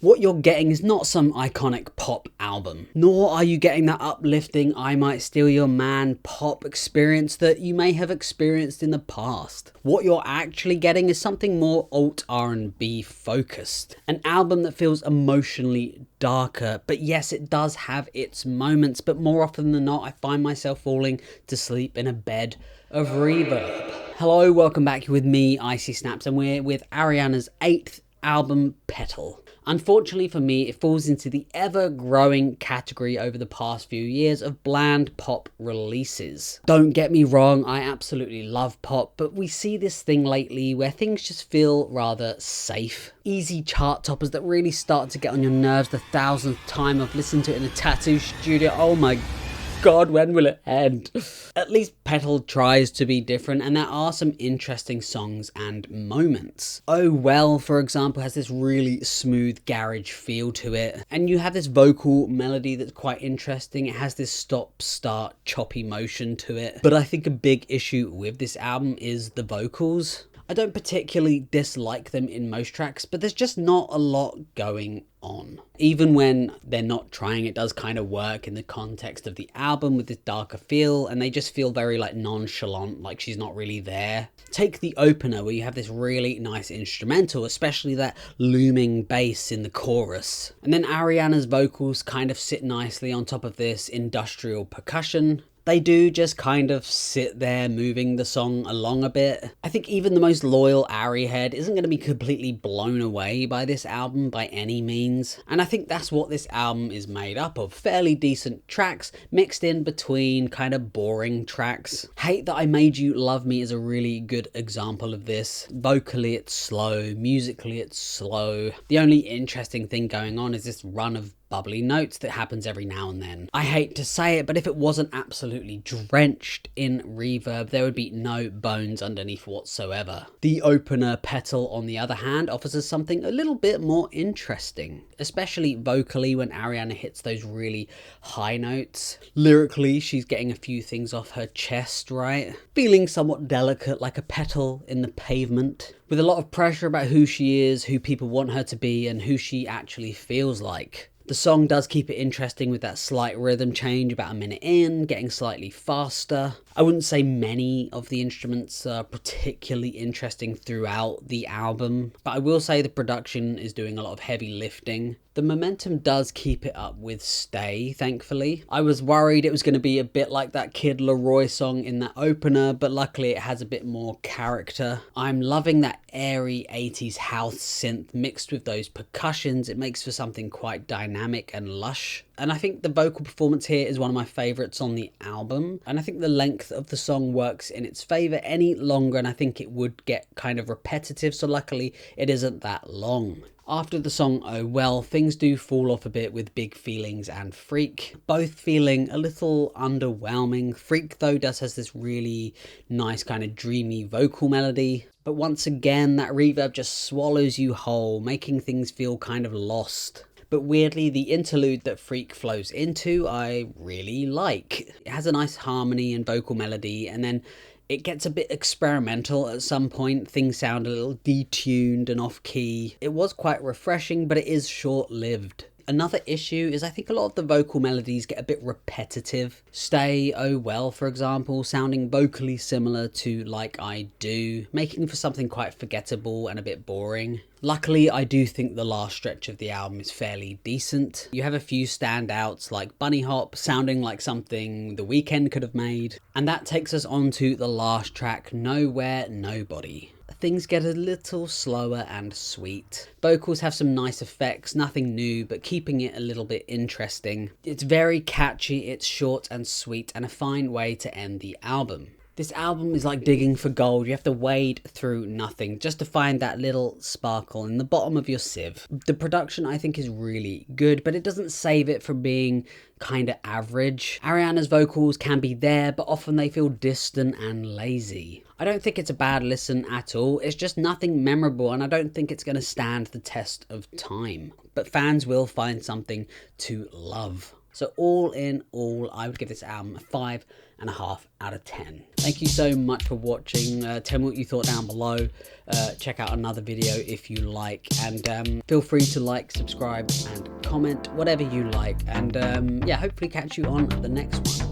What you're getting is not some iconic pop album, nor are you getting that uplifting I Might Steal Your Man pop experience that you may have experienced in the past. What you're actually getting is something more alt R&B focused. An album that feels emotionally darker, but yes, it does have its moments, but more often than not, I find myself falling to sleep in a bed of reverb. Hello, welcome back with me, Icy Snaps, and we're with Ariana's 8th album, Petal. Unfortunately for me, it falls into the ever-growing category over the past few years of bland pop releases. Don't get me wrong, I absolutely love pop, but we see this thing lately where things just feel rather safe. Easy chart toppers that really start to get on your nerves the 1000th time I've listened to it in a tattoo studio. Oh my God, when will it end? At least Petal tries to be different, and there are some interesting songs and moments. Oh Well, for example, has this really smooth garage feel to it, and you have this vocal melody that's quite interesting. It has this stop-start choppy motion to it, but I think a big issue with this album is the vocals. I don't particularly dislike them in most tracks, but there's just not a lot going on. Even when they're not trying, it does kind of work in the context of the album with this darker feel, and they just feel very like nonchalant, like she's not really there. Take the opener where you have this really nice instrumental, especially that looming bass in the chorus. And then Ariana's vocals kind of sit nicely on top of this industrial percussion. They do just kind of sit there moving the song along a bit. I think even the most loyal Ari head isn't going to be completely blown away by this album by any means. And I think that's what this album is made up of. Fairly decent tracks mixed in between kind of boring tracks. Hate That I Made You Love Me is a really good example of this. Vocally it's slow, musically it's slow. The only interesting thing going on is this run of bubbly notes that happens every now and then. I hate to say it, but if it wasn't absolutely drenched in reverb, there would be no bones underneath whatsoever. The opener, Petal, on the other hand, offers us something a little bit more interesting, especially vocally when Ariana hits those really high notes. Lyrically, she's getting a few things off her chest, right? Feeling somewhat delicate, like a petal in the pavement, with a lot of pressure about who she is, who people want her to be, and who she actually feels like. The song does keep it interesting with that slight rhythm change about a minute in, getting slightly faster. I wouldn't say many of the instruments are particularly interesting throughout the album, but I will say the production is doing a lot of heavy lifting. The momentum does keep it up with Stay, thankfully. I was worried it was going to be a bit like that Kid Laroi song in that opener, but luckily it has a bit more character. I'm loving that airy 80s house synth mixed with those percussions. It makes for something quite dynamic and lush. And I think the vocal performance here is one of my favourites on the album. And I think the length of the song works in its favour. Any longer and I think it would get kind of repetitive, so luckily it isn't that long. After the song Oh Well, things do fall off a bit with Big Feelings and Freak, both feeling a little underwhelming. Freak though has this really nice kind of dreamy vocal melody, but once again that reverb just swallows you whole, making things feel kind of lost. But weirdly, the interlude that Freak flows into, I really like. It has a nice harmony and vocal melody, and then it gets a bit experimental at some point. Things sound a little detuned and off-key. It was quite refreshing, but it is short-lived. Another issue is I think a lot of the vocal melodies get a bit repetitive. Stay, Oh Well, for example, sounding vocally similar to Like I Do, making for something quite forgettable and a bit boring. Luckily, I do think the last stretch of the album is fairly decent. You have a few standouts like Bunny Hop, sounding like something The Weeknd could have made. And that takes us on to the last track, Nowhere Nobody. Things get a little slower and sweet. Vocals have some nice effects, nothing new, but keeping it a little bit interesting. It's very catchy, it's short and sweet, and a fine way to end the album. This album is like digging for gold. You have to wade through nothing just to find that little sparkle in the bottom of your sieve. The production I think is really good, but it doesn't save it from being kind of average. Ariana's vocals can be there, but often they feel distant and lazy. I don't think it's a bad listen at all. It's just nothing memorable, and I don't think it's going to stand the test of time. But fans will find something to love. So all in all, I would give this album a 5 9.5 out of 10. Thank you so much for watching. Tell me what you thought down below. Check out another video if you like, and feel free to like, subscribe and comment, whatever you like, and yeah, hopefully catch you on the next one.